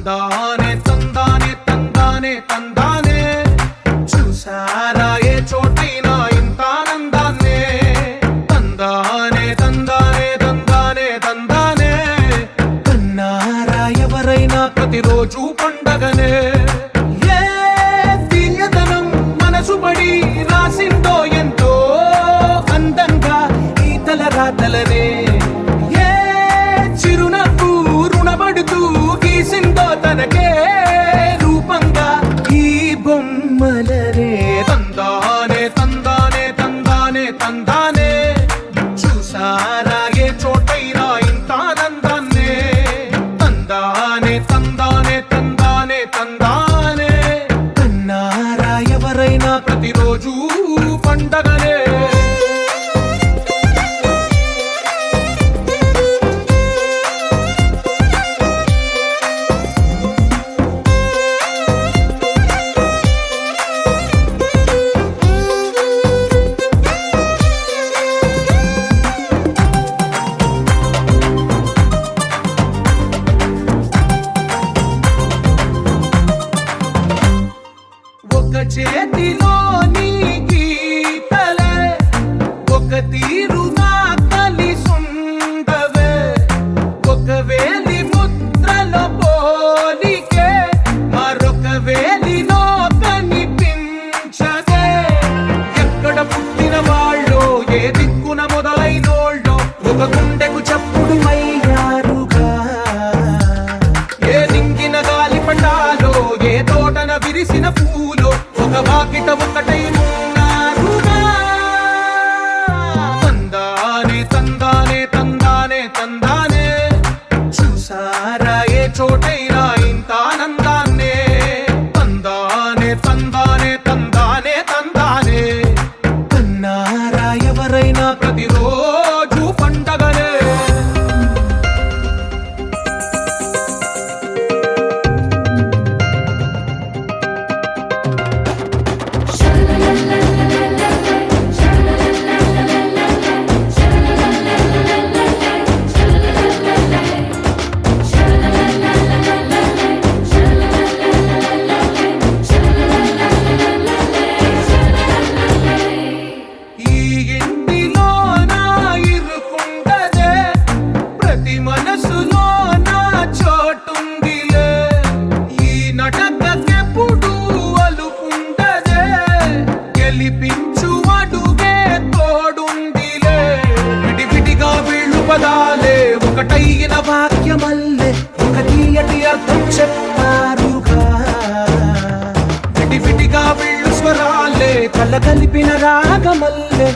తందానే తందానే తందానే తందానే చూసారా ఏ చోటైనా ఇంత ఆనందాన్నే తందానే తందానే తందానే తందానే కన్నారా ఎవరైనా ప్రతిరోజు పండగనే ఏ తీయదనం మనసు పడి రాసిందో ఎంతో అందంగా ఈ తలరాతలనే తనకే రూపంగా ఈ బొమ్మలరే తందానే తందానే తందానే తందానే చూసారా ఏ చోటైనా ఇంత ఆనందాన్నే తందానే తందానే తందానే తందానే కన్నారా ఎవరైనా ప్రతిరోజు పండగనే ఒక చేతిలో నీ గీతలే ఒక తీరుగా కలిసుండవే ఒక వేలి ముద్రలో పోలికే మరొక వేలిలో కనిపించదే ఎక్కడ పుట్టిన వాళ్ళో ఏ దిక్కున మొదలైనోళ్ళో ఒక గుండెకు చప్పుడు అయ్యారుగా ఏ నింగిన గాలి పటాలో ఏ తోటన విరిసిన పూలో ఒక వాకిట ఒకటై ఉన్నారుగా తందానే తందానే తందానే తందానే చూసారా ఏ చోటైనా ఇంత ఆనందాన్నే తందానే తందానే తందానే తందానే కన్నారా ఎవరైనా ప్రతిరోజు పండగనే మనసులో నా చోటుందిలే ఈ నటకెప్పుడు అలుపుండదే గెలిపించు అడుగే తోడుందిలే విడివిడిగా వీళ్ళు పదాలే ఒకటైన వాక్యమల్లే ఒక తీయటి అర్థం చెప్పారుగా విడివిడిగా వీళ్ళు స్వరాలే కల కలిపిన రాగమల్లే